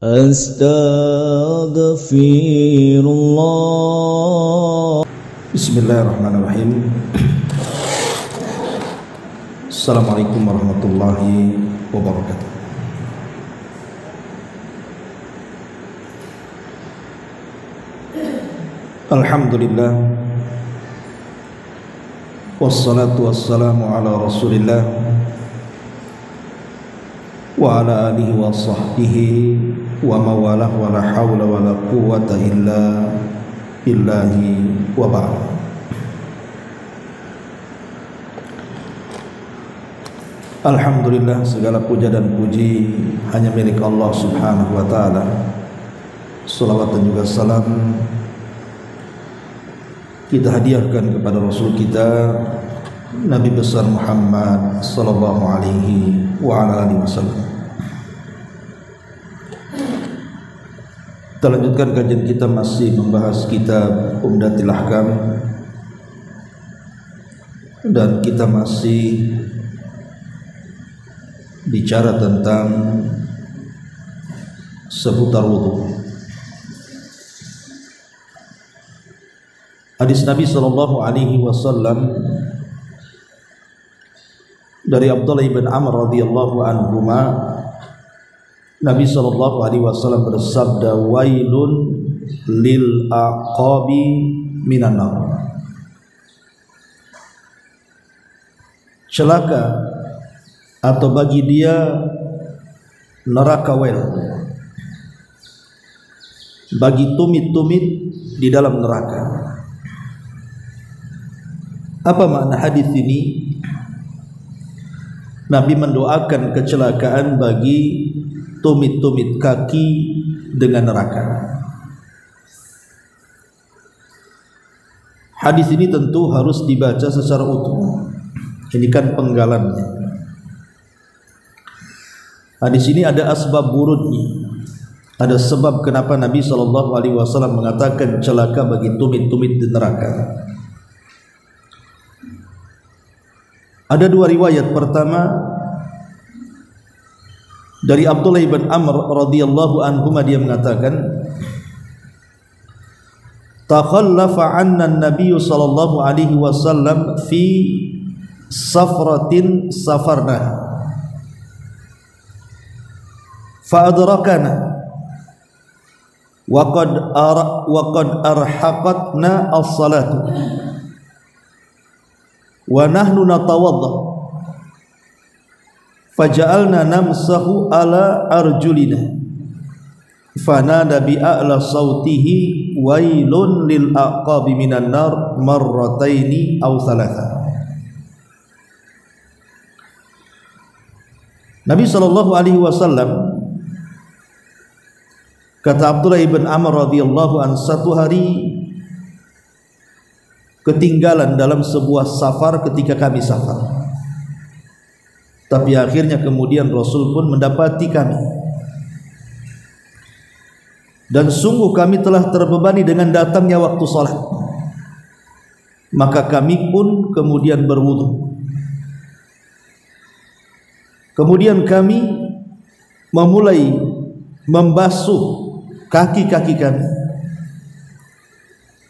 Astaghfirullah. Bismillahirrahmanirrahim. Assalamualaikum warahmatullahi wabarakatuh. Alhamdulillah, wassalatu wassalamu ala rasulillah wa ala alihi wa sahbihi wa mawalah wa la hawla wa la quwwata illa billahi wa ba'd. Alhamdulillah, segala puja dan puji hanya milik Allah subhanahu wa ta'ala. Salawat dan juga salam kita hadiahkan kepada Rasul kita Nabi besar Muhammad sallallahu alaihi wa ala alihi wasallam. Kita lanjutkan kajian kita, masih membahas kitab Umdatul Ahkam, dan kita masih bicara tentang seputar wudu. Hadis Nabi sallallahu alaihi wasallam dari Abdullah bin Amr radhiyallahu anhuma, Nabi sallallahu alaihi wasallam bersabda, wailun lil aqabi minan nar. Celaka atau bagi dia neraka, wail bagi tumit-tumit di dalam neraka. Apa makna hadis ini? Nabi mendoakan kecelakaan bagi tumit-tumit kaki dengan neraka. Hadis ini tentu harus dibaca secara utuh. Ini kan penggalannya. Hadis ini ada asbab wurudnya. Ada sebab kenapa Nabi SAW mengatakan celaka bagi tumit-tumit di neraka. Ada dua riwayat. Pertama dari Abdullah bin Amr radhiyallahu anhu, dia mengatakan, takhallafa anna an-nabiy sallallahu alaihi wasallam fi safratin safarna fa adrakana wa qad arhaqatna as-salatu wa nahnu natawadda faja'alna namsahu ala arjulina fanada bi a'la sautihi wailun lil aqabi minan nar marrataini aw thalatha. Nabi sallallahu alaihi wasallam, kata Abdullah ibn Amr radhiyallahu an, satu hari ketinggalan dalam sebuah safar ketika kami safar. Tapi akhirnya kemudian Rasul pun mendapati kami, dan sungguh kami telah terbebani dengan datangnya waktu salat. Maka kami pun kemudian berwudu. Kemudian kami memulai membasuh kaki-kaki kami.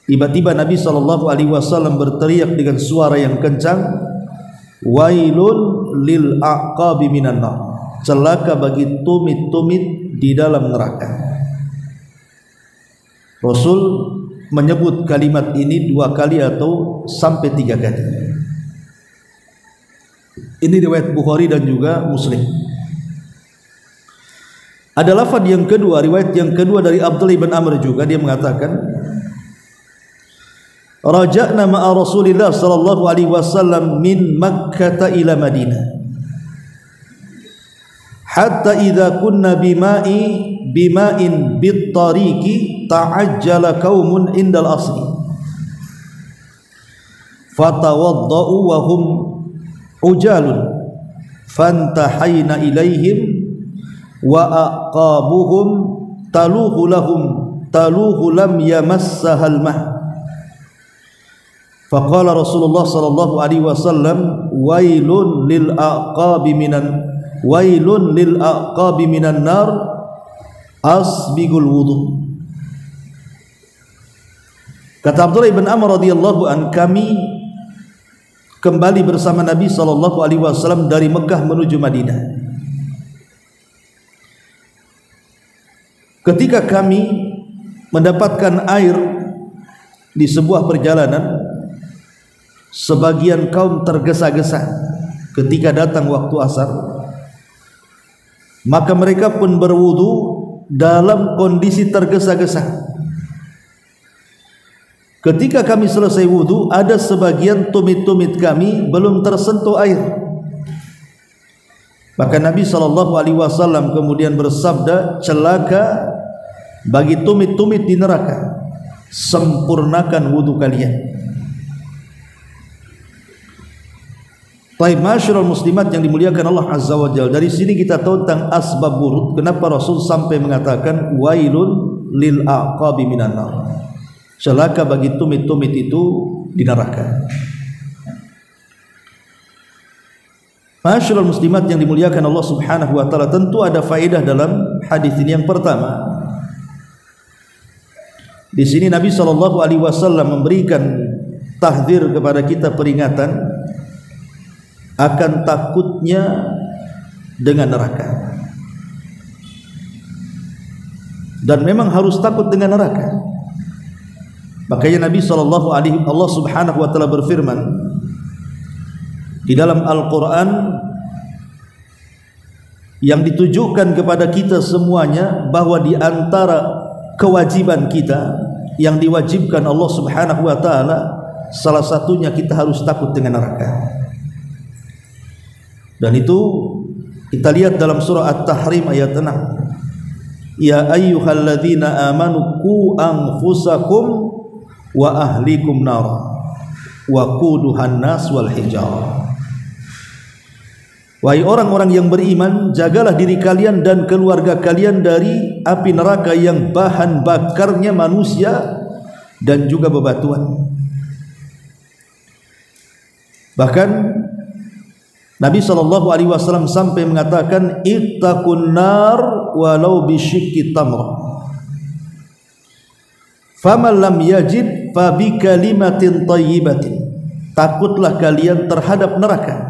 Tiba-tiba Nabi SAW berteriak dengan suara yang kencang, wailun lil aqabi minan nar, celaka bagi tumit-tumit di dalam neraka. Rasul menyebut kalimat ini dua kali atau sampai tiga kali. Ini riwayat Bukhari dan juga Muslim. Ada lafaz yang kedua, riwayat yang kedua dari Abdullah bin Amr juga, dia mengatakan, raja'na ma'a Rasulillah sallallahu alaihi wasallam min Makkah ila Madinah hatta idza kunna bima'in bit-tariqi ta'ajjala qaumun indal asri fatawadda'u wa hum ujalun fantahayna ilaihim wa aqabuhum taluhu lam yamassahal mah. Faqala Rasulullah sallallahu alaihi wasallam, wailun lil aqabi minan nar asbigul wudu. Kata Abdullah bin Amr radhiyallahu an, kami kembali bersama Nabi SAW dari Mekah menuju Madinah. Ketika kami mendapatkan air di sebuah perjalanan, sebagian kaum tergesa-gesa ketika datang waktu asar, maka mereka pun berwudu dalam kondisi tergesa-gesa. Ketika kami selesai wudu, ada sebagian tumit-tumit kami belum tersentuh air. Maka Nabi SAW kemudian bersabda, celaka bagi tumit-tumit di neraka, sempurnakan wudu kalian. Baik, masyarul muslimat yang dimuliakan Allah Azza wa Jalla, dari sini kita tahu tentang asbab wurud, kenapa Rasul sampai mengatakan wailun lil aqabi minan nar, celaka bagi tumit-tumit itu di neraka. Masyarul muslimat yang dimuliakan Allah Subhanahu wa taala, tentu ada faedah dalam hadis ini. Yang pertama, di sini Nabi SAW memberikan tahdzir kepada kita, peringatan akan takutnya dengan neraka. Dan memang harus takut dengan neraka. Makanya Nabi Allah Subhanahu wa taala berfirman di dalam Al-Qur'an yang ditujukan kepada kita semuanya, bahwa di antara kewajiban kita yang diwajibkan Allah Subhanahu wa taala, salah satunya kita harus takut dengan neraka. Dan itu kita lihat dalam surah At-Tahrim ayat 6. Ya ayyuhalladzina amanu qu anfusakum wa ahlikum nar wa quduhan nas wal hijarah. Wahai orang-orang yang beriman, jagalah diri kalian dan keluarga kalian dari api neraka yang bahan bakarnya manusia dan juga bebatuan. Bahkan Nabi SAW sampai mengatakan, ittaqun nar walau bisyikki tamrah, faman lam yajid fa bi kalimatin thayyibatin, takutlah kalian terhadap neraka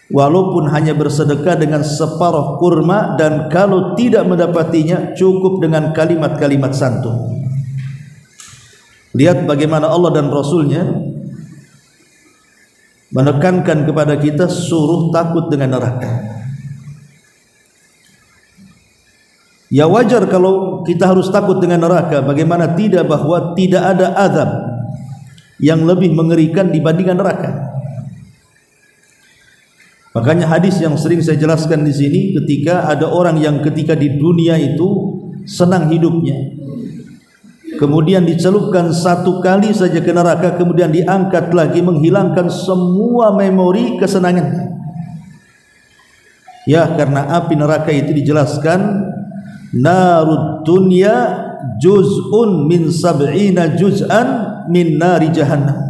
walaupun hanya bersedekah dengan separuh kurma, dan kalau tidak mendapatinya cukup dengan kalimat-kalimat santun. Lihat bagaimana Allah dan Rasulnya menekankan kepada kita suruh takut dengan neraka. Ya wajar kalau kita harus takut dengan neraka, bagaimana tidak, bahwa tidak ada azab yang lebih mengerikan dibandingkan neraka. Makanya hadis yang sering saya jelaskan di sini, ketika ada orang yang ketika di dunia itu senang hidupnya, kemudian dicelupkan satu kali saja ke neraka, kemudian diangkat lagi, menghilangkan semua memori kesenangannya. Ya, karena api neraka itu dijelaskan narud dunya juz'un min sab'ina juz'an min nari jahannam.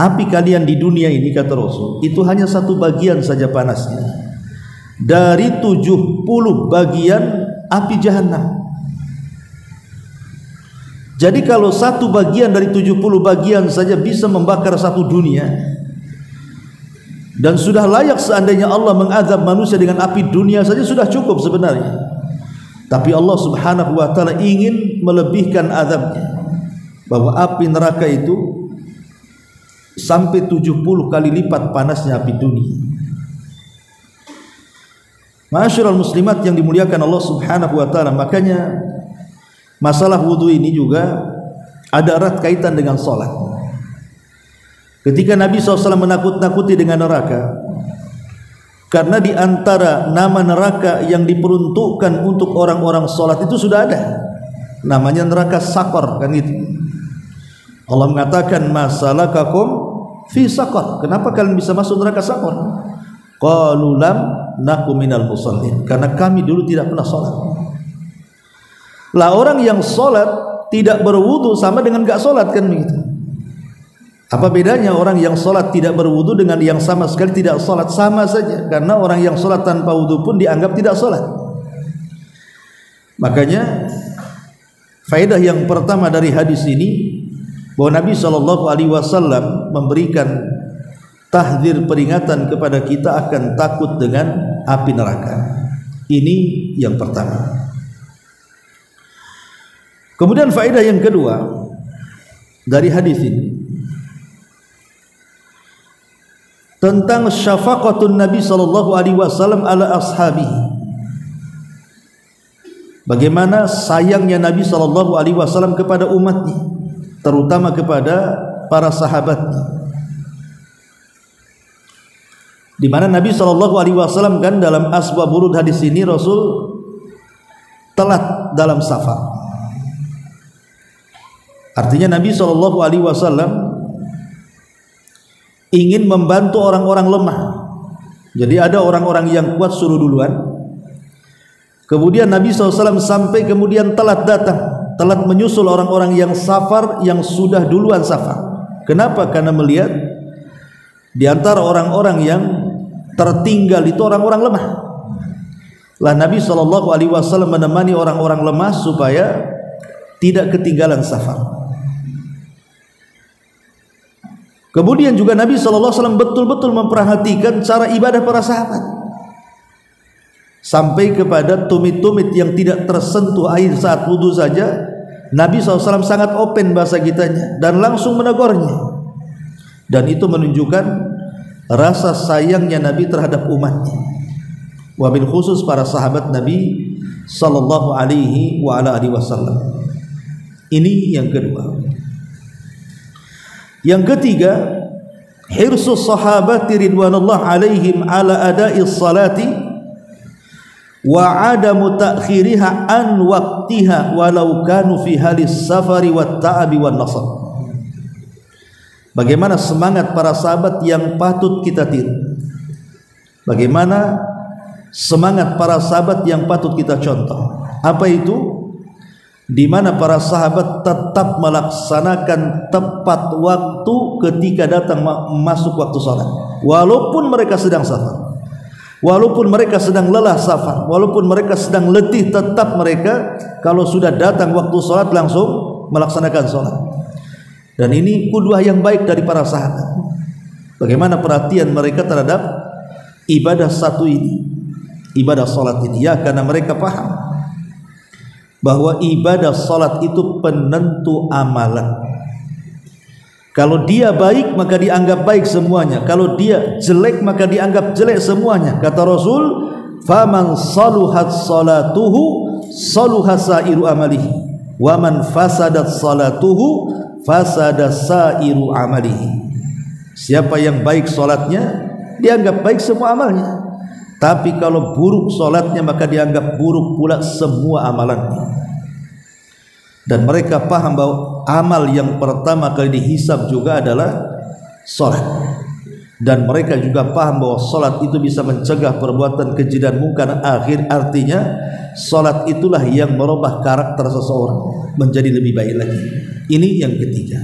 Api kalian di dunia ini, kata Rasul, itu hanya satu bagian saja panasnya dari 70 bagian api jahannam. Jadi kalau satu bagian dari 70 bagian saja bisa membakar satu dunia, dan sudah layak seandainya Allah mengazab manusia dengan api dunia saja sudah cukup sebenarnya. Tapi Allah Subhanahu wa taala ingin melebihkan azabnya, bahwa api neraka itu sampai 70 kali lipat panasnya api dunia. Masyarul muslimat yang dimuliakan Allah Subhanahu wa taala, makanya masalah wudu ini juga ada erat kaitan dengan sholat. Ketika Nabi SAW menakut-nakuti dengan neraka, karena di antara nama neraka yang diperuntukkan untuk orang-orang sholat itu sudah ada, namanya neraka Sakor, kan gitu. Allah mengatakan, masalakakum fi Sakor, kenapa kalian bisa masuk neraka Sakor? Qalu lam naku minal musallin, karena kami dulu tidak pernah sholat. Lah orang yang sholat tidak berwudu sama dengan gak sholat, kan begitu. Apa bedanya orang yang sholat tidak berwudu dengan yang sama sekali tidak sholat? Sama saja, karena orang yang sholat tanpa wudu pun dianggap tidak sholat. Makanya faedah yang pertama dari hadis ini bahwa Nabi SAW memberikan tahdzir, peringatan kepada kita akan takut dengan api neraka. Ini yang pertama. Kemudian faedah yang kedua dari hadis ini tentang syafaqatun Nabi SAW ala ashabihi. Bagaimana sayangnya Nabi SAW kepada umatnya, terutama kepada para sahabatnya. Di mana Nabi SAW kan dalam asbab wurud hadis ini Rasul telat dalam safar. Artinya Nabi SAW ingin membantu orang-orang lemah. Jadi ada orang-orang yang kuat suruh duluan. Kemudian Nabi SAW sampai kemudian telat datang, telat menyusul orang-orang yang safar, yang sudah duluan safar. Kenapa? Karena melihat di antara orang-orang yang tertinggal itu orang-orang lemah. Lah Nabi SAW menemani orang-orang lemah supaya tidak ketinggalan safar. Kemudian juga Nabi SAW betul-betul memperhatikan cara ibadah para sahabat. Sampai kepada tumit-tumit yang tidak tersentuh air saat wudhu saja Nabi SAW sangat open bahasa kitanya dan langsung menegurnya. Dan itu menunjukkan rasa sayangnya Nabi terhadap umatnya, wabil khusus para sahabat Nabi Sallallahu Alaihi Wasallam. Ini yang kedua. Yang ketiga, hirsus sahabati ridwanullah alaihim ala ada'is salati wa adamu ta'khiriha an waqtiha walau kanu fi halis safari wat ta'abi wan nasab. Bagaimana semangat para sahabat yang patut kita tiru. Bagaimana semangat para sahabat yang patut kita contoh. Apa itu? Di mana para sahabat tetap melaksanakan tepat waktu ketika datang masuk waktu salat, walaupun mereka sedang safar. Walaupun mereka sedang lelah safar, walaupun mereka sedang letih, tetap mereka kalau sudah datang waktu sholat langsung melaksanakan sholat. Dan ini qudwah yang baik dari para sahabat. Bagaimana perhatian mereka terhadap ibadah satu ini, ibadah sholat ini. Ya, karena mereka paham bahwa ibadah sholat itu penentu amalan. Kalau dia baik maka dianggap baik semuanya, kalau dia jelek maka dianggap jelek semuanya. Kata Rasul, faman saluhat salatuhu saluha sairu amalihi wa man fasadat salatuhu fasada sairu amalihi. Siapa yang baik salatnya dianggap baik semua amalnya, tapi kalau buruk salatnya maka dianggap buruk pula semua amalannya. Dan mereka paham bahwa amal yang pertama kali dihisab juga adalah salat. Dan mereka juga paham bahwa salat itu bisa mencegah perbuatan keji dan mungkar. Artinya salat itulah yang merubah karakter seseorang menjadi lebih baik lagi. Ini yang ketiga.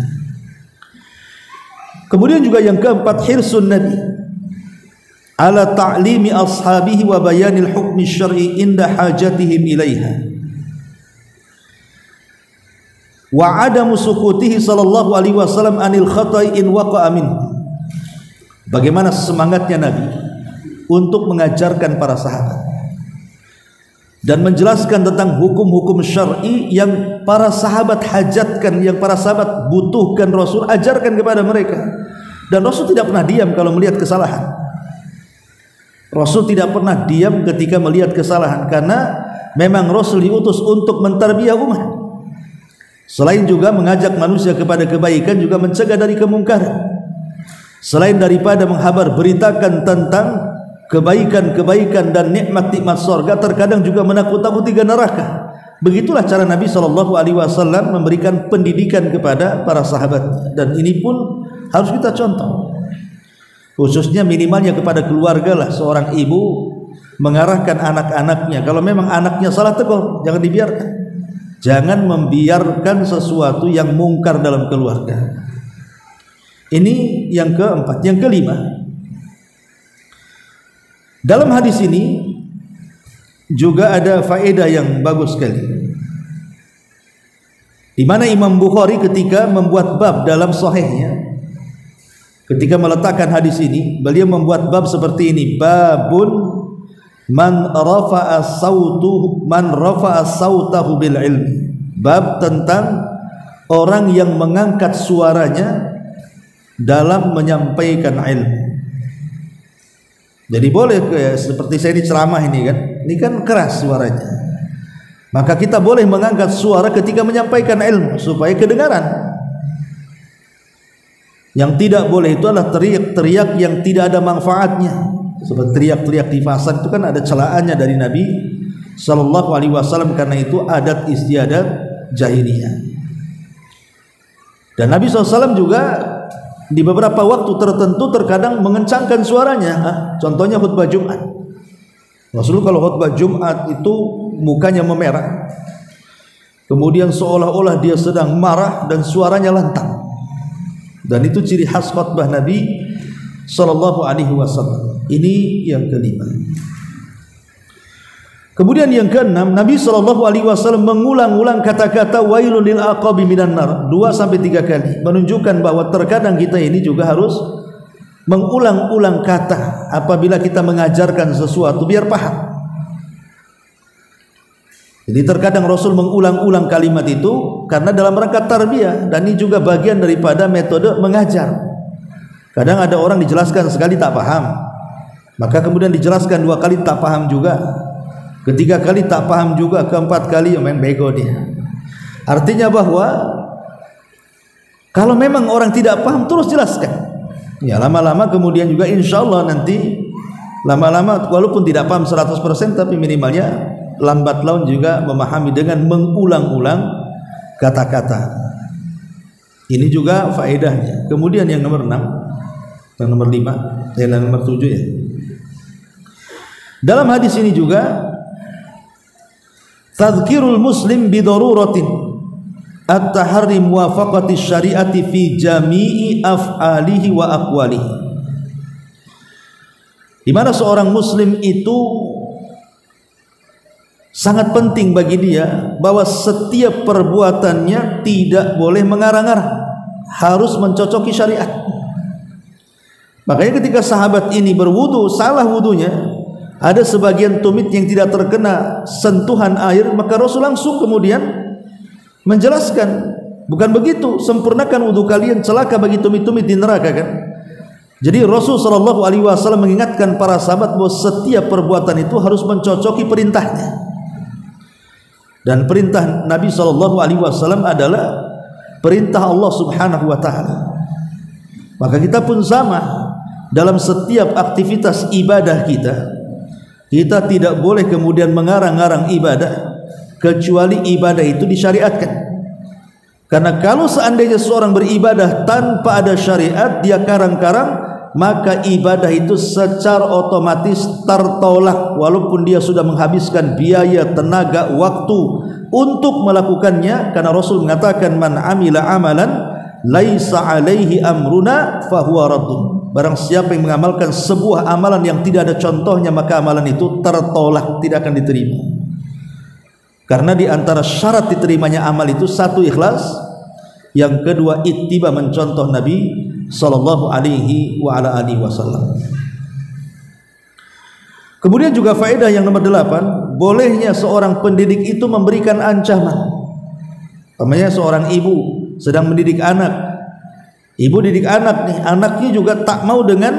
Kemudian juga yang keempat, hirsun Nabi ala ta'limi ashabihi wa bayanil hukmi syar'i inda hajatihim ilaiha wa adamu sukutihi sallallahu alaihi wasallam anil khata'i in waqa'a min. Bagaimana semangatnya Nabi untuk mengajarkan para sahabat dan menjelaskan tentang hukum-hukum syar'i yang para sahabat hajatkan, yang para sahabat butuhkan, Rasul ajarkan kepada mereka. Dan Rasul tidak pernah diam kalau melihat kesalahan. Rasul tidak pernah diam ketika melihat kesalahan, karena memang Rasul diutus untuk mentarbiah umat. Selain juga mengajak manusia kepada kebaikan, juga mencegah dari kemungkaran. Selain daripada menghabar beritakan tentang kebaikan-kebaikan dan nikmat-nikmat surga, terkadang juga menakut-nakuti neraka. Begitulah cara Nabi SAW memberikan pendidikan kepada para sahabat, dan ini pun harus kita contoh. Khususnya minimalnya kepada keluarga lah, seorang ibu mengarahkan anak-anaknya. Kalau memang anaknya salah, tegur, jangan dibiarkan. Jangan membiarkan sesuatu yang mungkar dalam keluarga. Ini yang keempat. Yang kelima, dalam hadis ini juga ada faedah yang bagus sekali, di mana Imam Bukhari ketika membuat bab dalam sahihnya, ketika meletakkan hadis ini, beliau membuat bab seperti ini: babun man rafa'a sautahu bil ilmi. Bab tentang orang yang mengangkat suaranya dalam menyampaikan ilmu. Jadi boleh seperti saya di ceramah ini kan keras suaranya, maka kita boleh mengangkat suara ketika menyampaikan ilmu supaya kedengaran. Yang tidak boleh itu adalah teriak-teriak yang tidak ada manfaatnya. Seperti teriak-teriak di pasar itu kan ada celaannya dari Nabi Sallallahu Alaihi Wasallam, karena itu adat istiadat jahiliyah. Dan Nabi SAW juga di beberapa waktu tertentu terkadang mengencangkan suaranya. Contohnya khutbah Jumat. Rasul kalau khutbah Jumat itu mukanya memerah, kemudian seolah-olah dia sedang marah dan suaranya lantang. Dan itu ciri khas khutbah Nabi Sallallahu Alaihi Wasallam. Ini yang kelima. Kemudian yang keenam, Nabi Sallallahu Alaihi Wasallam mengulang-ulang kata-kata wailul lil aqabi minan nar 2-3 kali, menunjukkan bahwa terkadang kita ini juga harus mengulang-ulang kata apabila kita mengajarkan sesuatu biar paham. Jadi terkadang Rasul mengulang-ulang kalimat itu karena dalam rangka tarbiyah, dan ini juga bagian daripada metode mengajar. Kadang ada orang dijelaskan sekali tak paham, maka kemudian dijelaskan 2 kali tak paham juga, 3 kali tak paham juga, 4 kali main bego dia. Artinya bahwa kalau memang orang tidak paham terus jelaskan, ya lama-lama kemudian juga insya Allah nanti lama-lama walaupun tidak paham 100% tapi minimalnya lambat laun juga memahami dengan mengulang-ulang kata-kata. Ini juga faedahnya. Kemudian yang nomor 6, yang nomor 5, yang nomor 7 ya. Dalam hadis ini juga tadhkirul muslim bidaruratin at-tahri muwafaqati syariati fi jami'i af'alihi wa aqwalihi. Di mana seorang muslim itu sangat penting bagi dia bahwa setiap perbuatannya tidak boleh mengarang-arang, harus mencocoki syariat. Makanya ketika sahabat ini berwudu, salah wudunya, ada sebagian tumit yang tidak terkena sentuhan air, maka Rasul langsung kemudian menjelaskan, bukan begitu, sempurnakan wudu kalian, celaka bagi tumit-tumit di neraka kan. Jadi Rasul Shallallahu Alaihi Wasallam mengingatkan para sahabat bahwa setiap perbuatan itu harus mencocoki perintahnya. Dan perintah Nabi Shallallahu Alaihi Wasallam adalah perintah Allah Subhanahu Wa Taala. Maka kita pun sama. Dalam setiap aktivitas ibadah kita tidak boleh kemudian mengarang-arang ibadah kecuali ibadah itu disyariatkan. Karena kalau seandainya seorang beribadah tanpa ada syariat, dia karang-karang, maka ibadah itu secara otomatis tertolak walaupun dia sudah menghabiskan biaya, tenaga, waktu untuk melakukannya. Karena Rasul mengatakan man amila amalan laisa alaihi amruna fahuwa raddun. Barang siapa yang mengamalkan sebuah amalan yang tidak ada contohnya, maka amalan itu tertolak, tidak akan diterima. Karena di antara syarat diterimanya amal itu, 1 ikhlas, yang kedua ittiba, mencontoh Nabi sallallahu alaihi wa ala alihi wasallam. Kemudian juga faedah yang nomor 8, bolehnya seorang pendidik itu memberikan ancaman. Namanya seorang ibu sedang mendidik anak. Ibu didik anak nih, anaknya juga tak mau dengan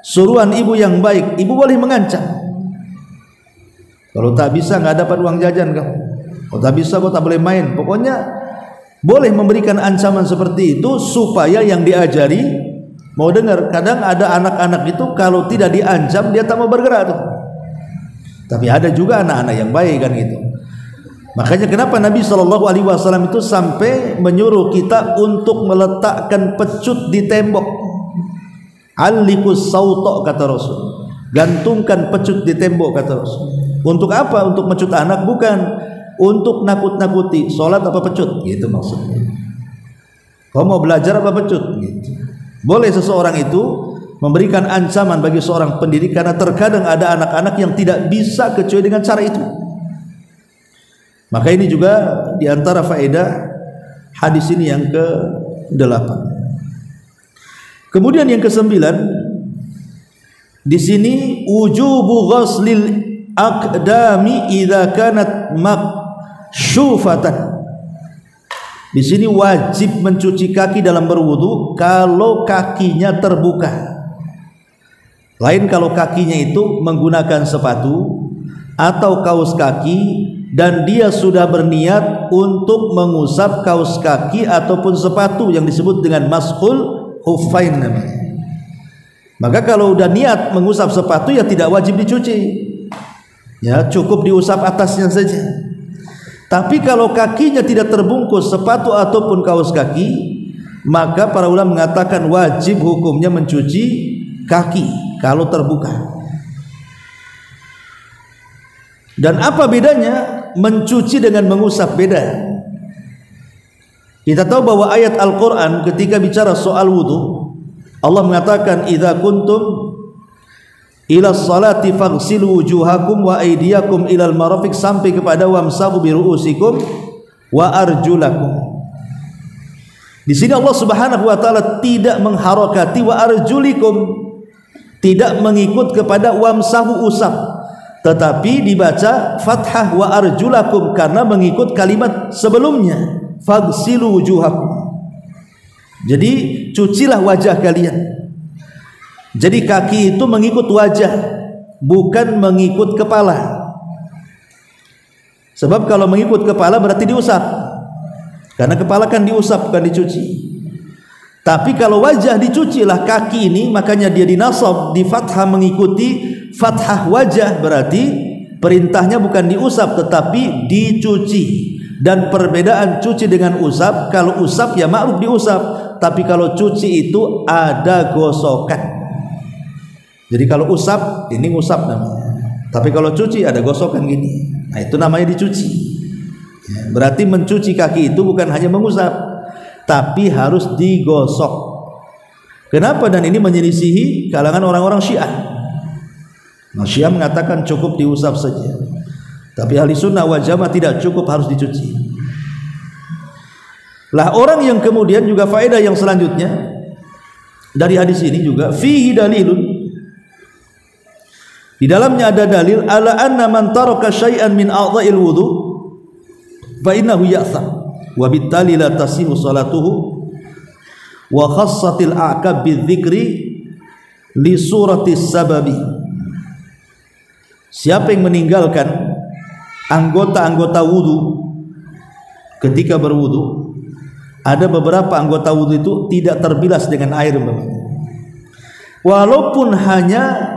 suruhan ibu yang baik, ibu boleh mengancam. Kalau tak bisa nggak dapat uang jajan kamu, kalau tak bisa kau tak boleh main. Pokoknya boleh memberikan ancaman seperti itu supaya yang diajari mau dengar. Kadang ada anak-anak itu kalau tidak diancam dia tak mau bergerak tuh. Tapi ada juga anak-anak yang baik kan gitu. Makanya kenapa Nabi Shallallahu Alaihi Wasallam itu sampai menyuruh kita untuk meletakkan pecut di tembok. Alikus sauto kata Rasul, gantungkan pecut di tembok kata Rasul. Untuk apa? Untuk mecut anak? Bukan. Untuk nakut-nakuti. Sholat apa pecut? Gitu maksudnya. Kau mau belajar apa pecut? Gitu. Boleh seseorang itu memberikan ancaman bagi seorang pendidik, karena terkadang ada anak-anak yang tidak bisa kecuali dengan cara itu. Maka ini juga diantara faedah hadis ini yang ke-8. Kemudian yang ke-9, di sini wujubu ghaslil aqdami idza kanat maksyufatan. Di sini wajib mencuci kaki dalam berwudu kalau kakinya terbuka. Lain kalau kakinya itu menggunakan sepatu atau kaos kaki dan dia sudah berniat untuk mengusap kaos kaki ataupun sepatu yang disebut dengan mashul khuffain namanya. Maka kalau udah niat mengusap sepatu ya tidak wajib dicuci. Ya, cukup diusap atasnya saja. Tapi kalau kakinya tidak terbungkus sepatu ataupun kaos kaki, maka para ulama mengatakan wajib hukumnya mencuci kaki kalau terbuka. Dan apa bedanya mencuci dengan mengusap? Beda. Kita tahu bahwa ayat Al-Quran ketika bicara soal wudu, Allah mengatakan idza kuntum ila salati faghsilu wujuhakum wa aydiyakum ilal marafiq, sampai kepada wamsahu bi ru'usikum wa arjulakum. Di sini Allah Subhanahu wa taala tidak mengharokati wa arjulikum, tidak mengikut kepada wamsahu usap, tetapi dibaca fathah wa arjulakum karena mengikut kalimat sebelumnya faghsilu wujuhakum. Jadi cucilah wajah kalian. Jadi kaki itu mengikut wajah, bukan mengikut kepala. Sebab kalau mengikut kepala berarti diusap, karena kepala kan diusap bukan dicuci. Tapi kalau wajah dicucilah kaki ini, makanya dia dinasab di fathah mengikuti fathah wajah, berarti perintahnya bukan diusap tetapi dicuci. Dan perbedaan cuci dengan usap, kalau usap ya ma'ruf diusap, tapi kalau cuci itu ada gosokan. Jadi kalau usap ini ngusap namanya, tapi kalau cuci ada gosokan gini, nah itu namanya dicuci. Ya, berarti mencuci kaki itu bukan hanya mengusap, tapi harus digosok. Kenapa? Dan ini menyelisihi kalangan orang-orang Syiah. Nah, Syiah mengatakan cukup diusap saja, tapi ahli sunnah wal jamaah tidak cukup, harus dicuci. Lah orang yang kemudian juga faedah yang selanjutnya dari hadis ini juga fihi dalilun, di dalamnya ada dalil ala anna man taraka syai'an min a'dha'il wudu fa innahu ya'tham wa bittali la tasihu salatuhu wa khassatil a'qab bidzikri li surati sababi. Siapa yang meninggalkan anggota-anggota wudu ketika berwudu, ada beberapa anggota wudu itu tidak terbilas dengan air, walaupun hanya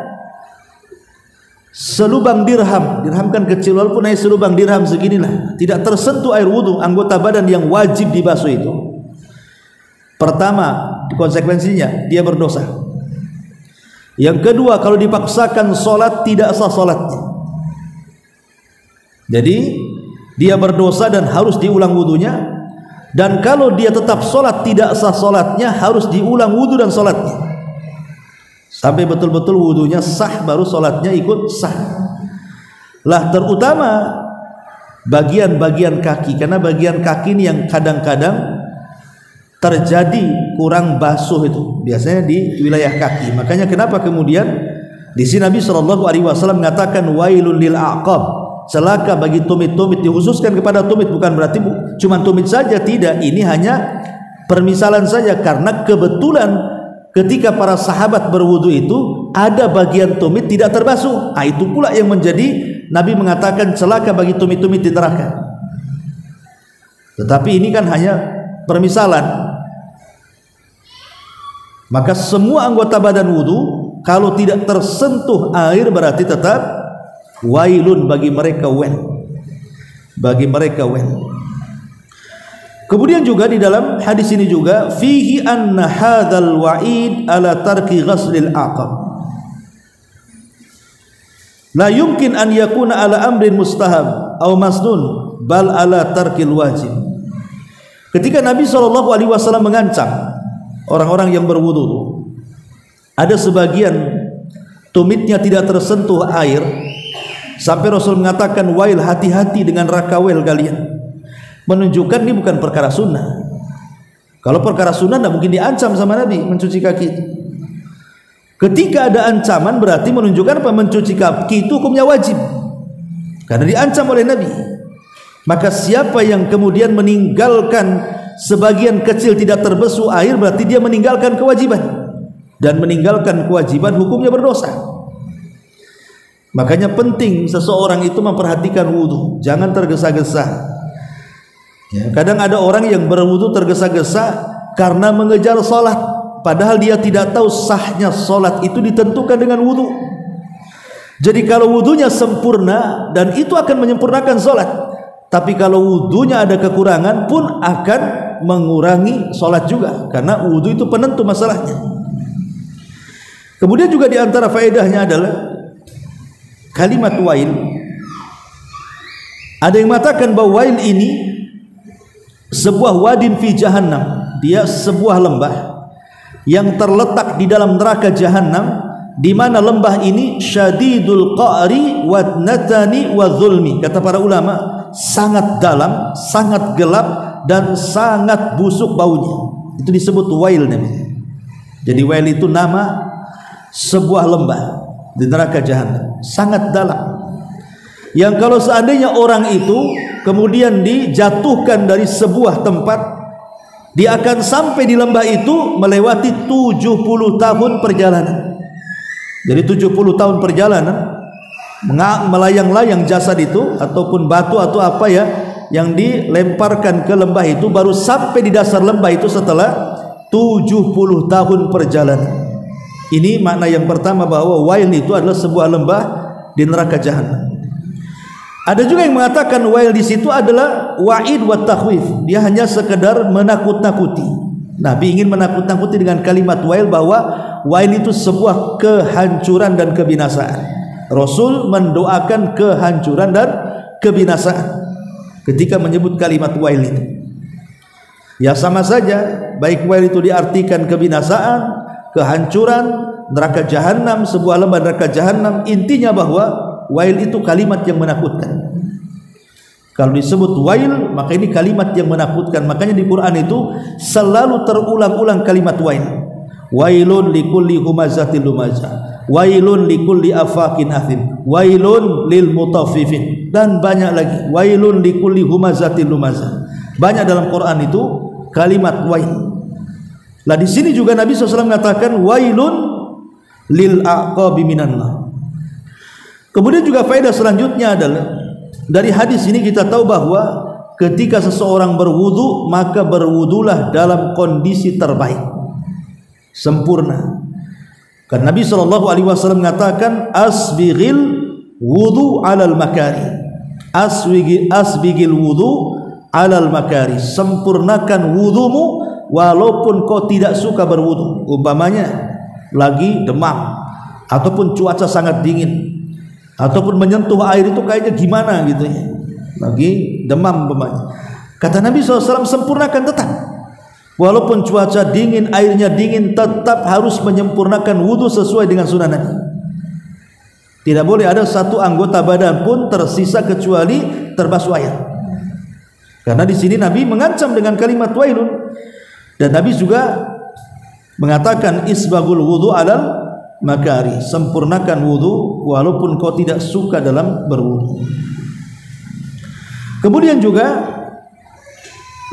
selubang dirham. Dirham kan kecil, walaupun hanya selubang dirham seginilah, tidak tersentuh air wudu, anggota badan yang wajib dibasuh itu, pertama konsekuensinya dia berdosa. Yang kedua, kalau dipaksakan sholat tidak sah sholatnya. Jadi dia berdosa dan harus diulang wudunya. Dan kalau dia tetap sholat tidak sah sholatnya, harus diulang wudu dan sholatnya sampai betul-betul wudunya sah, baru sholatnya ikut sah. Lah terutama bagian-bagian kaki, karena bagian kaki ini yang kadang-kadang terjadi kurang basuh, itu biasanya di wilayah kaki. Makanya kenapa kemudian di sini Nabi SAW mengatakan wailun lil aqab, celaka bagi tumit-tumit, dikhususkan kepada tumit, bukan berarti cuma tumit saja, tidak, ini hanya permisalan saja, karena kebetulan ketika para sahabat berwudu itu ada bagian tumit tidak terbasuh. Nah, itu pula yang menjadi Nabi mengatakan celaka bagi tumit-tumit di neraka. Tetapi ini kan hanya permisalan. Maka semua anggota badan wudu kalau tidak tersentuh air berarti tetap wailun bagi mereka, bagi mereka. Kemudian juga di dalam hadis ini juga fihi anna hadzal wa'id ala tarki ghaslil aqab la yumkin an yakuna ala amrin mustahab aw masnun bal ala tarkil wajib. Ketika Nabi SAW mengancam orang-orang yang berwudu ada sebagian tumitnya tidak tersentuh air, sampai Rasul mengatakan, wail, hati-hati dengan rakawel kalian. Menunjukkan ini bukan perkara sunnah. Kalau perkara sunnah tidak mungkin diancam sama Nabi mencuci kaki itu. Ketika ada ancaman berarti menunjukkan apa? Mencuci kaki itu hukumnya wajib, karena diancam oleh Nabi. Maka siapa yang kemudian meninggalkan sebagian kecil tidak terbasuh air, berarti dia meninggalkan kewajiban, dan meninggalkan kewajiban hukumnya berdosa. Makanya penting seseorang itu memperhatikan wudu, jangan tergesa-gesa. Ya, kadang ada orang yang berwudu tergesa-gesa karena mengejar salat, padahal dia tidak tahu sahnya salat itu ditentukan dengan wudu. Jadi kalau wudunya sempurna, dan itu akan menyempurnakan salat, tapi kalau wudunya ada kekurangan pun akan mengurangi salat juga, karena wudu itu penentu masalahnya. Kemudian juga di antara faedahnya adalah kalimat wail. Ada yang mengatakan bahwa wail ini sebuah wadin fi jahannam, dia sebuah lembah yang terletak di dalam neraka jahannam, di mana lembah ini syadidul qa'ri wa natani wa zulmi. Kata para ulama, sangat dalam, sangat gelap, dan sangat busuk baunya. Itu disebut wail namanya. Jadi wail itu nama sebuah lembah di neraka jahannam, sangat dalam, yang kalau seandainya orang itu kemudian dijatuhkan dari sebuah tempat, dia akan sampai di lembah itu melewati 70 tahun perjalanan. Jadi 70 tahun perjalanan melayang-layang jasad itu ataupun batu atau apa ya yang dilemparkan ke lembah itu, baru sampai di dasar lembah itu setelah 70 tahun perjalanan. Ini makna yang pertama, bahwa wail itu adalah sebuah lembah di neraka jahanam. Ada juga yang mengatakan wail di situ adalah wa'id wa takhwif, dia hanya sekedar menakut-nakuti. Nabi ingin menakut-nakuti dengan kalimat wail, bahwa wail itu sebuah kehancuran dan kebinasaan. Rasul mendoakan kehancuran dan kebinasaan ketika menyebut kalimat wail itu. Ya sama saja, baik wail itu diartikan kebinasaan, kehancuran, neraka jahanam, sebuah lembah neraka jahanam, intinya bahwa wail itu kalimat yang menakutkan. Kalau disebut wail, maka ini kalimat yang menakutkan. Makanya di Quran itu selalu terulang-ulang kalimat wail. Wailun likulli humazatil lumazah, wailun likulli afakin athim, wailun lil mutaffifin, dan banyak lagi. Wailun likulli humazatil lumazah. Banyak dalam Quran itu kalimat wail. Lah di sini juga Nabi SAW mengatakan wailun lil aqabi minan nar. Kemudian juga faedah selanjutnya adalah dari hadis ini kita tahu bahwa ketika seseorang berwudu, maka berwudulah dalam kondisi terbaik, sempurna. Karena Nabi SAW mengatakan asbighil wudu alal makari, asbighil wudu alal makari, sempurnakan wudumu walaupun kau tidak suka berwudu. Umpamanya lagi demam, ataupun cuaca sangat dingin, ataupun menyentuh air itu kayaknya gimana gitu ya, lagi demam umpamanya. Kata Nabi SAW, sempurnakan tetap, walaupun cuaca dingin, airnya dingin, tetap harus menyempurnakan wudu sesuai dengan sunnah Nabi. Tidak boleh ada satu anggota badan pun tersisa kecuali terbasuh air. Karena di sini Nabi mengancam dengan kalimat wailun. Dan Nabi juga mengatakan isbagul wudu alal makari, sempurnakan wudu walaupun kau tidak suka dalam berwudu. Kemudian juga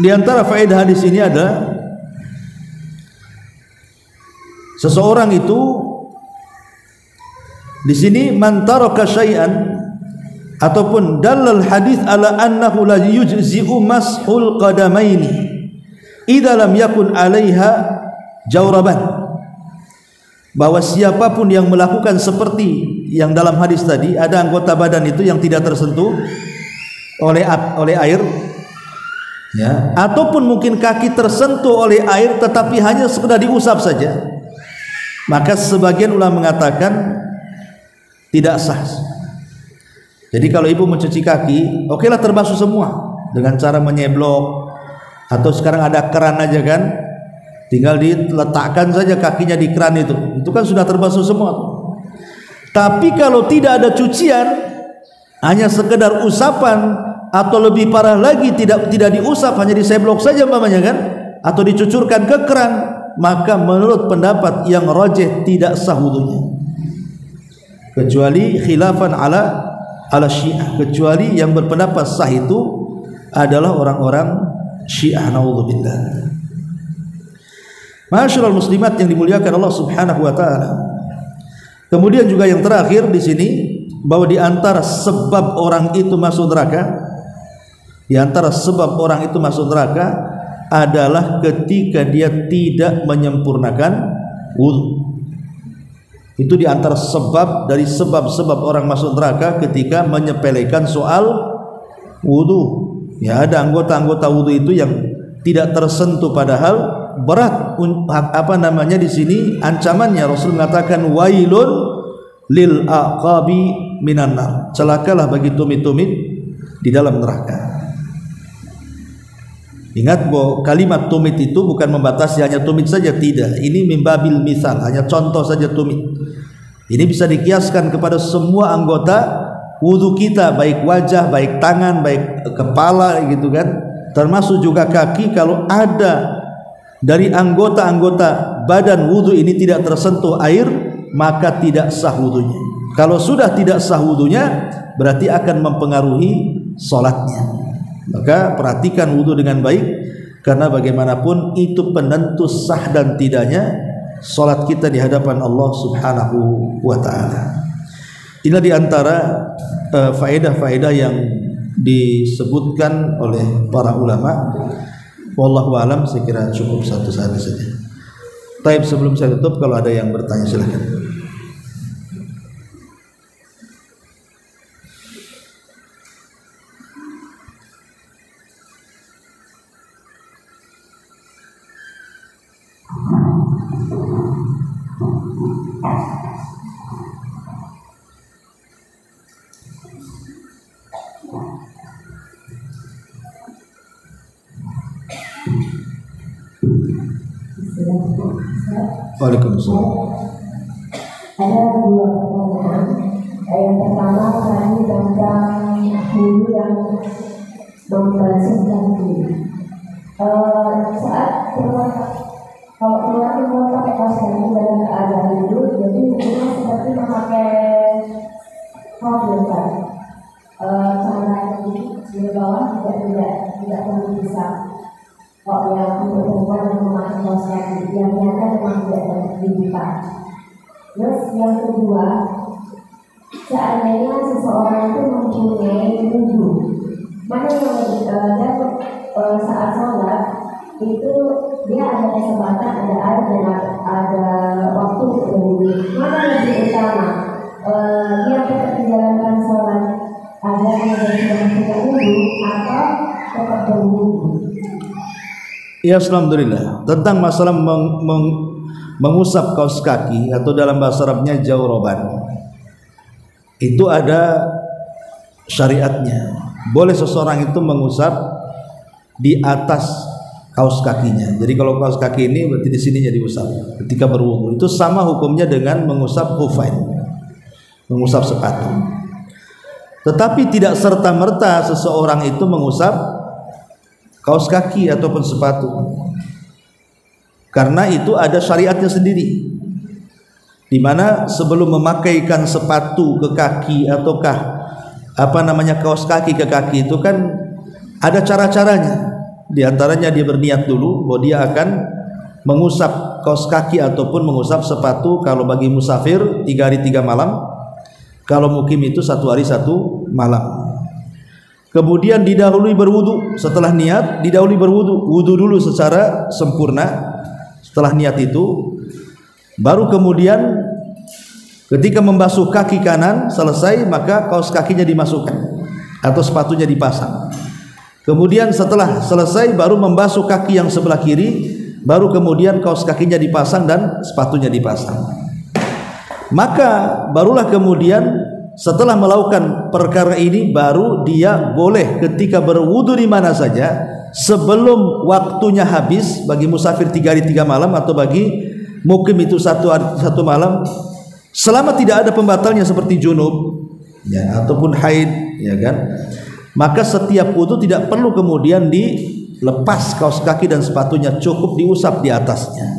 di antara faedah hadis ini ada seseorang itu di sini man taraka syai'an, ataupun dalal hadis ala annahu la yujzi'u mashul qadamaini idza lam yakun 'alaiha jawraban, bahwa siapapun yang melakukan seperti yang dalam hadis tadi, ada anggota badan itu yang tidak tersentuh oleh air ya, ataupun mungkin kaki tersentuh oleh air tetapi hanya sekedar diusap saja, maka sebagian ulama mengatakan tidak sah. Jadi kalau ibu mencuci kaki, okelah terbasuh semua dengan cara menyeblok, atau sekarang ada keran aja kan, tinggal diletakkan saja kakinya di keran itu kan sudah terbasuh semua. Tapi kalau tidak ada cucian, hanya sekedar usapan atau lebih parah lagi tidak diusap, hanya diseblok saja umpamanya kan, atau dicucurkan ke keran, maka menurut pendapat yang rajih tidak sah wudunya, kecuali khilafan ala Syiah, kecuali yang berpendapat sah itu adalah orang-orang Syiah, naudzubillah. Ma'asyiral muslimat yang dimuliakan Allah Subhanahu wa taala. Kemudian juga yang terakhir di sini, bahwa di antara sebab orang itu masuk neraka, adalah ketika dia tidak menyempurnakan wudu. Itu di antara sebab dari sebab-sebab orang masuk neraka ketika menyepelekan soal wudu. Ya, ada anggota-anggota wudu itu yang tidak tersentuh, padahal berat di sini ancamannya. Rasul mengatakan wailun lil aqabi minan nar, celakalah bagi tumit-tumit di dalam neraka. Ingat bahwa kalimat tumit itu bukan membatasi hanya tumit saja, tidak. Ini mimbabil misal, hanya contoh saja tumit. Ini bisa dikiaskan kepada semua anggota wudu kita, baik wajah, baik tangan, baik kepala gitu kan. Termasuk juga kaki. Kalau ada dari anggota-anggota badan wudu ini tidak tersentuh air, maka tidak sah wudunya. Kalau sudah tidak sah wudunya, berarti akan mempengaruhi sholatnya. Maka perhatikan wudu dengan baik, karena bagaimanapun itu penentu sah dan tidaknya sholat kita di hadapan Allah Subhanahu wa ta'ala. Inilah diantara faedah-faedah yang disebutkan oleh para ulama. Wallahu a'lam, saya kira cukup satu saja. Taib, sebelum saya tutup, kalau ada yang bertanya silakan. Waalaikumsalam. Ada dua pertanyaan. Yang pertama tadi tentang bulu yang membasuhkan diri. Saat keluar, kalau keluar pakai kaos kaki dalam keadaan duduk, jadi hubungan seperti memakai kaos besar. Cara di bawah tidak perlu bisa. Kalau yang untuk perempuan yang memakai kaos kaki, yang nyata memang tidak dapat dibuka. Terus yang kedua, seandainya seseorang itu mempunyai wudu, mana yang dapat saat sholat itu dia ada kesempatan, ada air dan ada waktu untuk berwudu. Mana lebih utama? Dia tetap menjalankan sholat agar sudah punya wudu atau tetap berwudu? Ya, alhamdulillah. Tentang masalah mengusap kaos kaki atau dalam bahasa Arabnya jawroban, itu ada syariatnya. Boleh seseorang itu mengusap di atas kaos kakinya. Jadi kalau kaos kaki ini berarti di sininya diusap ketika berwudu. Itu sama hukumnya dengan mengusap khufain, mengusap sepatu. Tetapi tidak serta-merta seseorang itu mengusap kaos kaki ataupun sepatu, karena itu ada syariatnya sendiri, di mana sebelum memakaikan sepatu ke kaki ataukah kaos kaki ke kaki itu kan ada cara-caranya. Di antaranya dia berniat dulu bahwa dia akan mengusap kaos kaki ataupun mengusap sepatu. Kalau bagi musafir 3 hari 3 malam, kalau mukim itu 1 hari 1 malam. Kemudian didahului berwudu. Setelah niat didahului berwudu, wudu dulu secara sempurna. Setelah niat itu baru kemudian ketika membasuh kaki kanan selesai, maka kaos kakinya dimasukkan atau sepatunya dipasang. Kemudian setelah selesai baru membasuh kaki yang sebelah kiri, baru kemudian kaos kakinya dipasang dan sepatunya dipasang. Maka barulah kemudian setelah melakukan perkara ini baru dia boleh ketika berwudu di mana saja sebelum waktunya habis. Bagi musafir 3 hari 3 malam atau bagi mukim itu 1 hari 1 malam, selama tidak ada pembatalnya seperti junub ya ataupun haid ya kan, maka setiap wudu tidak perlu kemudian dilepas kaos kaki dan sepatunya, cukup diusap di atasnya.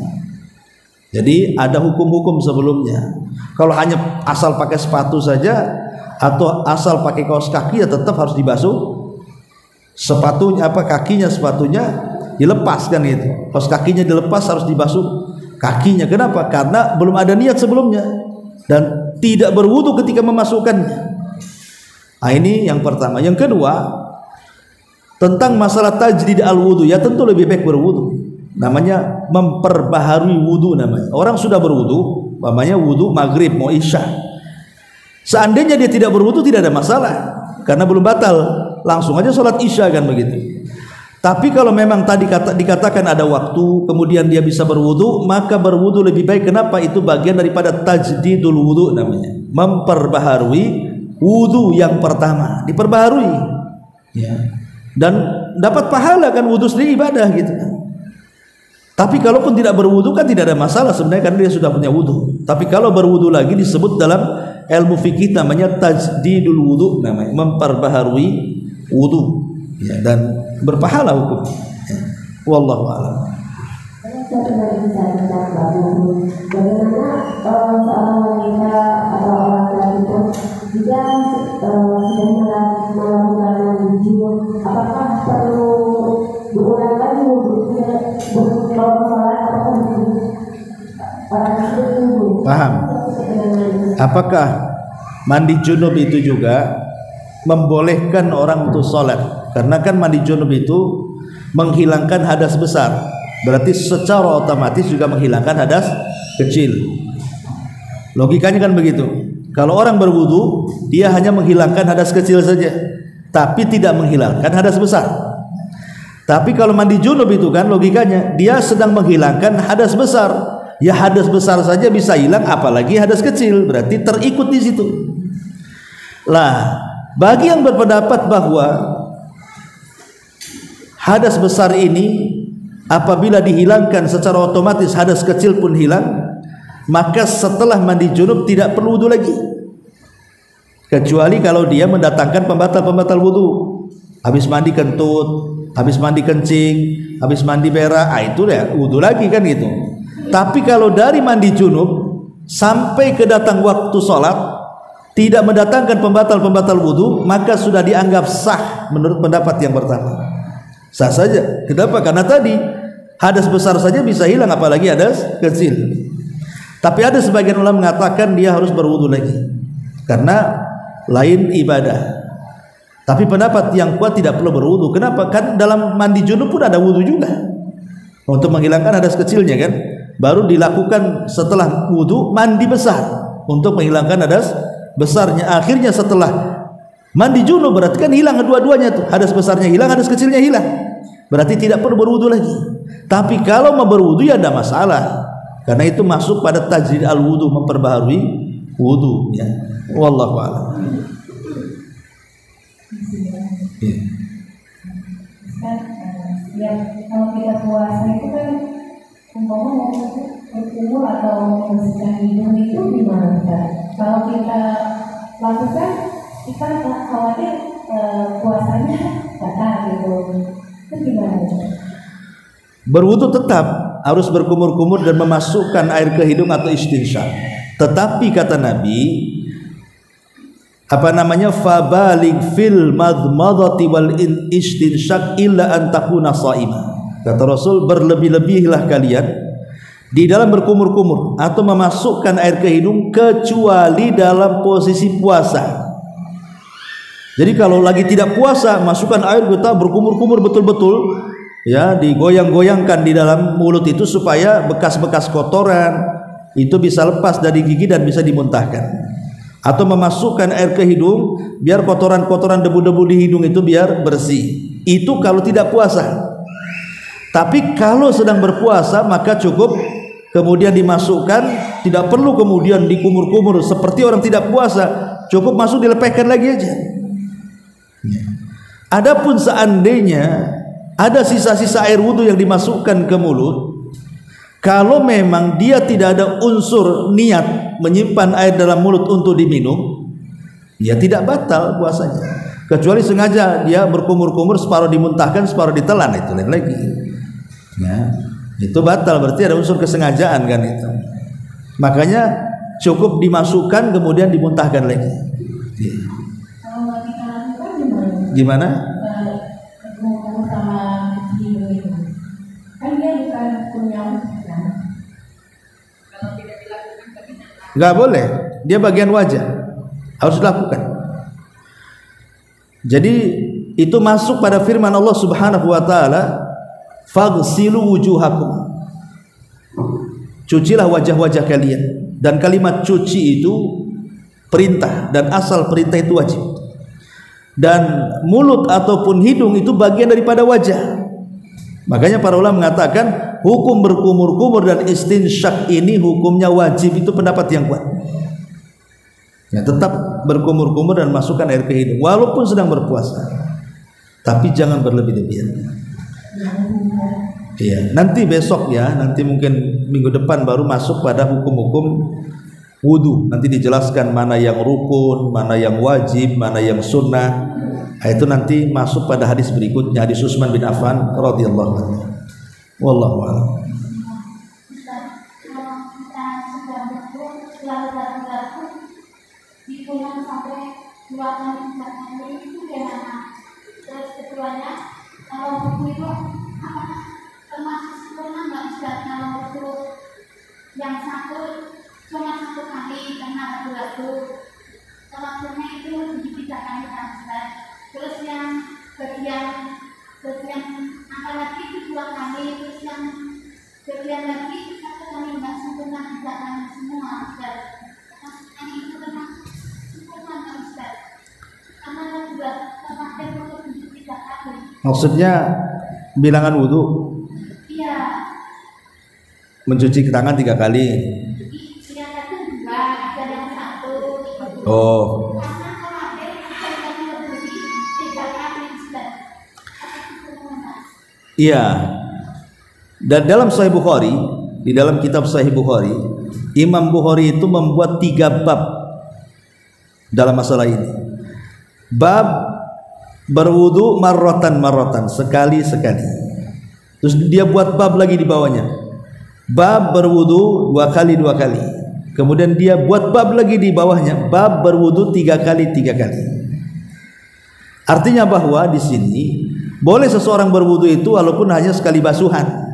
Jadi ada hukum-hukum sebelumnya. Kalau hanya asal pakai sepatu saja atau asal pakai kaos kaki ya tetap harus dibasuh sepatunya, kakinya, sepatunya dilepas kan itu. Kaos kakinya dilepas, harus dibasuh kakinya. Kenapa? Karena belum ada niat sebelumnya dan tidak berwudu ketika memasukkannya. Nah, ini yang pertama. Yang kedua, tentang masalah tajdid al-wudu, ya tentu lebih baik berwudu. Namanya memperbaharui wudu namanya. Orang sudah berwudu, namanya wudu maghrib mau isya. Seandainya dia tidak berwudu tidak ada masalah karena belum batal, langsung aja sholat isya kan begitu. Tapi kalau memang tadi dikatakan ada waktu, kemudian dia bisa berwudu, maka berwudu lebih baik. Kenapa? Itu bagian daripada tajdidul wudu namanya. Memperbaharui wudu yang pertama, diperbaharui. Ya. Dan dapat pahala kan, wudu sendiri ibadah gitu kan. Tapi kalaupun tidak berwudu kan tidak ada masalah sebenarnya karena dia sudah punya wudu. Tapi kalau berwudu lagi disebut dalam ilmu fikih namanya tajdidul wudu namanya, memperbaharui wudu ya, dan berpahala hukum. Ya. Wallahu a'lam. Bagaimana seorang wanita atau orang laki-laki jika sedang melakukan junub, apakah perlu berulang lagi wudhunya? Paham? Apakah mandi junub itu juga membolehkan orang untuk sholat? Karena kan mandi junub itu menghilangkan hadas besar, berarti secara otomatis juga menghilangkan hadas kecil. Logikanya kan begitu. Kalau orang berwudu, dia hanya menghilangkan hadas kecil saja, tapi tidak menghilangkan hadas besar. Tapi kalau mandi junub itu kan logikanya dia sedang menghilangkan hadas besar. Ya hadas besar saja bisa hilang, apalagi hadas kecil, berarti terikut di situ. Lah, bagi yang berpendapat bahwa hadas besar ini apabila dihilangkan secara otomatis hadas kecil pun hilang, maka setelah mandi junub tidak perlu wudu lagi. Kecuali kalau dia mendatangkan pembatal-pembatal wudu. Habis mandi kentut, habis mandi kencing, habis mandi berak, itu ya wudu lagi kan gitu. Tapi kalau dari mandi junub sampai ke datang waktu sholat tidak mendatangkan pembatal-pembatal wudu, maka sudah dianggap sah menurut pendapat yang pertama. Sah saja. Kenapa? Karena tadi hadas besar saja bisa hilang, apalagi hadas kecil. Tapi ada sebagian ulama mengatakan dia harus berwudu lagi karena lain ibadah. Tapi pendapat yang kuat tidak perlu berwudu. Kenapa? Kan dalam mandi junub pun ada wudu juga untuk menghilangkan hadas kecilnya kan. Baru dilakukan setelah wudu mandi besar untuk menghilangkan hadas besarnya. Akhirnya setelah mandi junub berarti kan hilang kedua-duanya tuh. Hadas besarnya hilang, hadas kecilnya hilang. Berarti tidak perlu berwudu lagi. Tapi kalau mau berwudu ya ada masalah. Karena itu masuk pada tajdid al-wudu, memperbaharui wudu ya. Wallahu a'lam. Yang kalau kita puasa itu kan umpama berkumur atau membersihkan hidung itu gimana kita? Kalau kita lakukan, kita khawatir puasanya batal gitu. Itu gimana? Berwudu tetap harus berkumur-kumur dan memasukkan air ke hidung atau istinsyaq. Tetapi kata Nabi, fabalig fil madmadati wal istinsyaq illa an takuna shaimah. Kata Rasul, berlebih-lebihlah kalian di dalam berkumur-kumur atau memasukkan air ke hidung kecuali dalam posisi puasa. Jadi kalau lagi tidak puasa, masukkan air, kita berkumur-kumur betul-betul ya, digoyang-goyangkan di dalam mulut itu supaya bekas-bekas kotoran itu bisa lepas dari gigi dan bisa dimuntahkan. Atau memasukkan air ke hidung biar kotoran-kotoran, debu-debu di hidung itu biar bersih. Itu kalau tidak puasa. Tapi kalau sedang berpuasa maka cukup kemudian dimasukkan, tidak perlu kemudian dikumur-kumur seperti orang tidak puasa. cukup masuk dilepehkan lagi aja. Adapun seandainya ada sisa-sisa air wudhu yang dimasukkan ke mulut, kalau memang dia tidak ada unsur niat menyimpan air dalam mulut untuk diminum, ya tidak batal puasanya. Kecuali sengaja dia berkumur-kumur, separuh dimuntahkan, separuh ditelan, itu lain lagi. Ya, itu batal, berarti ada unsur kesengajaan kan itu. Makanya cukup dimasukkan kemudian dimuntahkan lagi. Gimana? Nggak boleh, dia bagian wajah, harus dilakukan. Jadi itu masuk pada firman Allah Subhanahu wa taala, faghsilu wujuhakum, cucilah wajah-wajah kalian. Dan kalimat cuci itu perintah, dan asal perintah itu wajib. Dan mulut ataupun hidung itu bagian daripada wajah. Makanya para ulama mengatakan hukum berkumur-kumur dan istinsyak ini hukumnya wajib, itu pendapat yang kuat. Ya, tetap berkumur-kumur dan masukkan air ke hidung walaupun sedang berpuasa, tapi jangan berlebih-lebihan. Ya, nanti besok ya, nanti mungkin minggu depan baru masuk pada hukum-hukum wudu. Nanti dijelaskan mana yang rukun, mana yang wajib, mana yang sunnah. Nah, itu nanti masuk pada hadis berikutnya, hadis Utsman bin Affan radhiyallahu anhu. Wallahu a'lam. Yang satu cuma satu kali karena ragu-ragu, waktunya itu tidak kali Ustaz. Terus yang bagian apalagi itu 2 kali, terus yang bagian lagi satu kali nggak sempurna, tidak kali semua Ustaz. Ini itu termasuk sempurna nggak Ustaz? Karena juga terpakai untuk 3 kali. Maksudnya bilangan wudu? Iya. Mencuci tangan 3 kali. Yang satu 2, dan yang satu. Oh. Iya. Dan dalam Sahih Bukhari, di dalam kitab Sahih Bukhari, Imam Bukhari itu membuat 3 bab dalam masalah ini. Bab berwudu marratan, sekali-sekali. Terus dia buat bab lagi di bawahnya. Bab berwudu 2 kali. Kemudian dia buat bab lagi di bawahnya, bab berwudu 3 kali. Artinya bahwa di sini boleh seseorang berwudu itu walaupun hanya sekali basuhan.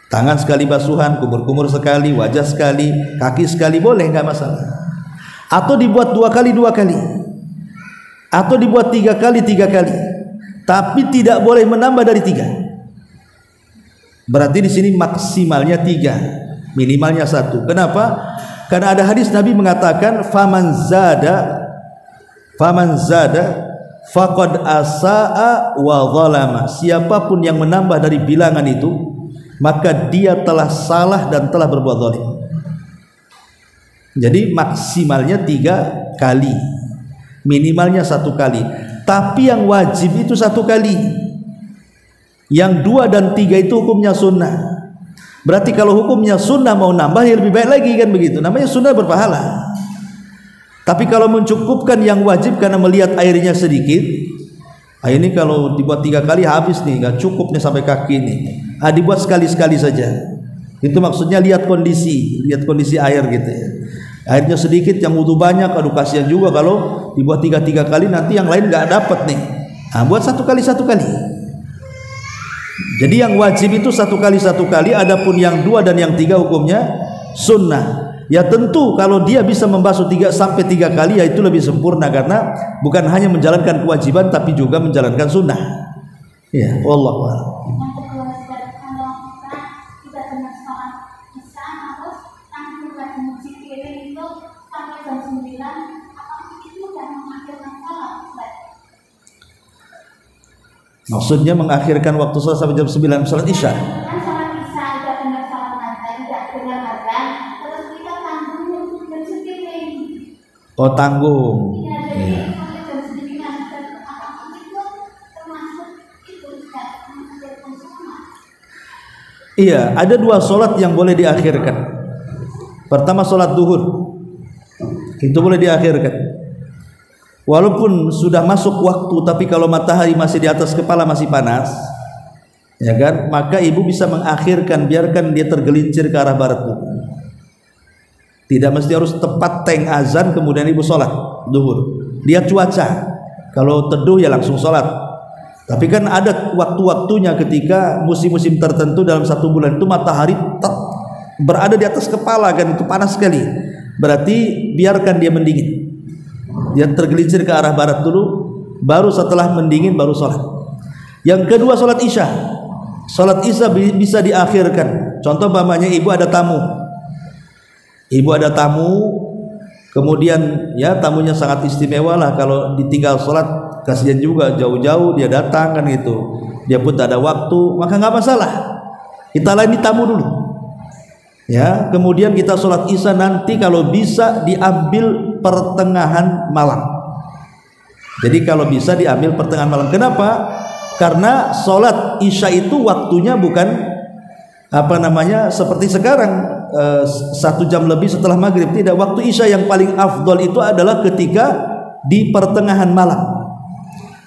Tangan sekali basuhan, kumur-kumur sekali, wajah sekali, kaki sekali, boleh, nggak masalah. Atau dibuat 2 kali. Atau dibuat 3 kali. Tapi tidak boleh menambah dari 3. Berarti di sini maksimalnya 3, minimalnya 1. Kenapa? Karena ada hadis Nabi mengatakan faman zada faqad asaa wa zalama. Siapapun yang menambah dari bilangan itu, maka dia telah salah dan telah berbuat zalim. Jadi maksimalnya 3 kali, minimalnya 1 kali. Tapi yang wajib itu 1 kali. Yang 2 dan 3 itu hukumnya sunnah. Berarti kalau hukumnya sunnah mau nambah ya lebih baik lagi, kan begitu. Namanya sunnah berpahala. Tapi kalau mencukupkan yang wajib karena melihat airnya sedikit, ini kalau dibuat 3 kali habis nih, nggak cukup nih sampai kaki nih. Dibuat sekali-sekali saja. Itu maksudnya lihat kondisi air gitu ya. Airnya sedikit, yang wudu banyak, aduh kasihan juga kalau dibuat 3 kali, nanti yang lain nggak dapat nih. Buat 1 kali. Jadi yang wajib itu 1 kali. Adapun yang 2 dan yang 3 hukumnya sunnah. Ya tentu kalau dia bisa membasuh 3 sampai 3 kali, ya itu lebih sempurna, karena bukan hanya menjalankan kewajiban tapi juga menjalankan sunnah. Ya, wallahu a'lam. Maksudnya mengakhirkan waktu sholat sampai jam 9 sholat isya. Oh, tanggung. Iya. Iya, ada dua sholat yang boleh diakhirkan. Pertama sholat duhur, itu boleh diakhirkan. Walaupun sudah masuk waktu, tapi kalau matahari masih di atas kepala masih panas, ya kan? Maka ibu bisa mengakhirkan, biarkan dia tergelincir ke arah barat dulu. Tidak mesti harus tepat teng azan kemudian ibu sholat duhur. Lihat cuaca, kalau teduh ya langsung sholat. Tapi kan ada waktu-waktunya ketika musim-musim tertentu dalam satu bulan itu matahari berada di atas kepala, kan itu panas sekali. Berarti biarkan dia mendingin, dia tergelincir ke arah barat dulu, baru setelah mendingin baru sholat. Yang kedua sholat isya. Sholat isya bisa diakhirkan. Contoh umpamanya ibu ada tamu, kemudian ya tamunya sangat istimewa lah, kalau ditinggal sholat kasihan juga, jauh-jauh dia datang kan gitu, dia pun tak ada waktu, maka nggak masalah, kita layani tamu dulu ya, kemudian kita sholat isya nanti kalau bisa diambil pertengahan malam. Jadi kalau bisa diambil pertengahan malam. Kenapa? Karena sholat isya itu waktunya bukan seperti sekarang 1 jam lebih setelah maghrib. Tidak, waktu isya yang paling afdol itu adalah ketika di pertengahan malam.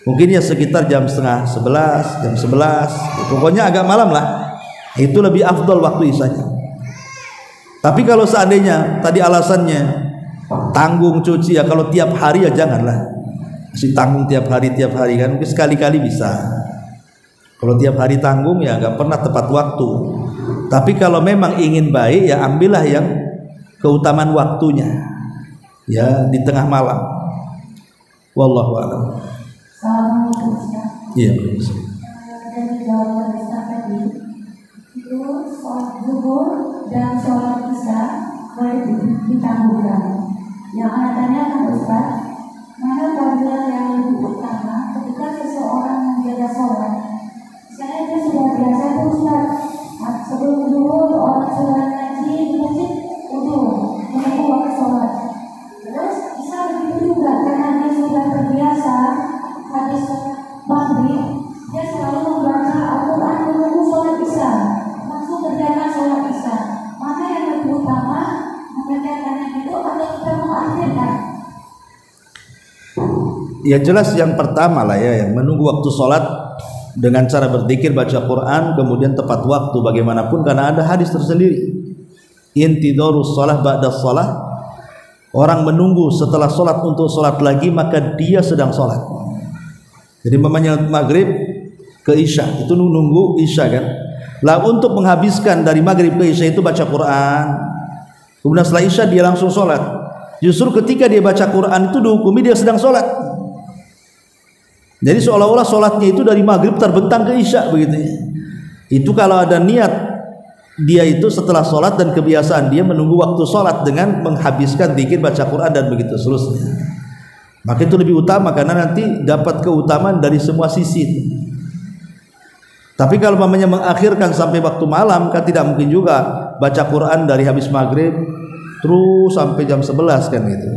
Mungkin ya sekitar jam 10:30, jam 11, pokoknya agak malam lah. Itu lebih afdol waktu isyanya. Tapi kalau seandainya tadi alasannya tanggung cuci, ya kalau tiap hari ya janganlah. Masih tanggung tiap hari kan, mungkin sekali-kali bisa. Kalau tiap hari tanggung ya nggak pernah tepat waktu. Tapi kalau memang ingin baik ya ambillah yang keutamaan waktunya, ya di tengah malam. Wallahu a'lam. Iya. Dari jawaban Ustaz tadi itu sholat zuhur dan sholat isya boleh ditanggungkan. Yang anak tanyakan Ustaz, mana fadilah yang lebih utama ketika seseorang menjaga sholat? Misalnya dia sudah biasa tuh Ustaz, sebelum zuhur orang sudah ngaji di masjid menunggu waktu sholat. Terus isya begitu juga, karena dia sudah terbiasa habis maghrib dia selalu membaca Al-Quran menunggu sholat isya, langsung kerjakan sholat isya. Mana yang lebih utama, mengerjakannya itu atau kita mengakhirkan? Ya jelas yang pertama lah ya, yang menunggu waktu sholat dengan cara berzikir, baca Quran, kemudian tepat waktu bagaimanapun, karena ada hadis tersendiri. Intidharus shalah ba'da shalah, orang menunggu setelah sholat untuk sholat lagi maka dia sedang sholat. Jadi mamanya maghrib ke isya itu nunggu isya kan. Lah untuk menghabiskan dari maghrib ke isya itu baca Quran. Kemudian setelah isya dia langsung sholat. Justru ketika dia baca Quran itu dihukumi dia sedang sholat. Jadi seolah-olah sholatnya itu dari maghrib terbentang ke isya begitu. Itu kalau ada niat dia itu setelah sholat dan kebiasaan dia menunggu waktu sholat dengan menghabiskan zikir, baca Quran dan begitu seterusnya. Maka itu lebih utama karena nanti dapat keutamaan dari semua sisi. Tapi kalau mamanya mengakhirkan sampai waktu malam, kan tidak mungkin juga baca Quran dari habis maghrib terus sampai jam 11 kan gitu.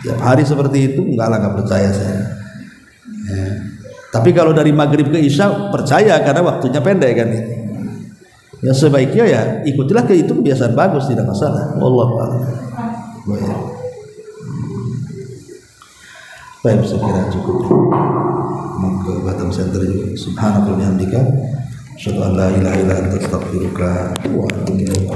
Tiap hari seperti itu enggak percaya saya. Ya. Tapi kalau dari maghrib ke isya percaya karena waktunya pendek kan itu. Ya sebaiknya ya ikutilah ke itu, kebiasaan bagus, tidak masalah. Wallahu a'lam. Baik, saya kira cukup. Mau ke Batam Center juga. Subhanallah bihamdika, asyhadu an la ilaha illa anta astaghfiruka wa atubu ilaik.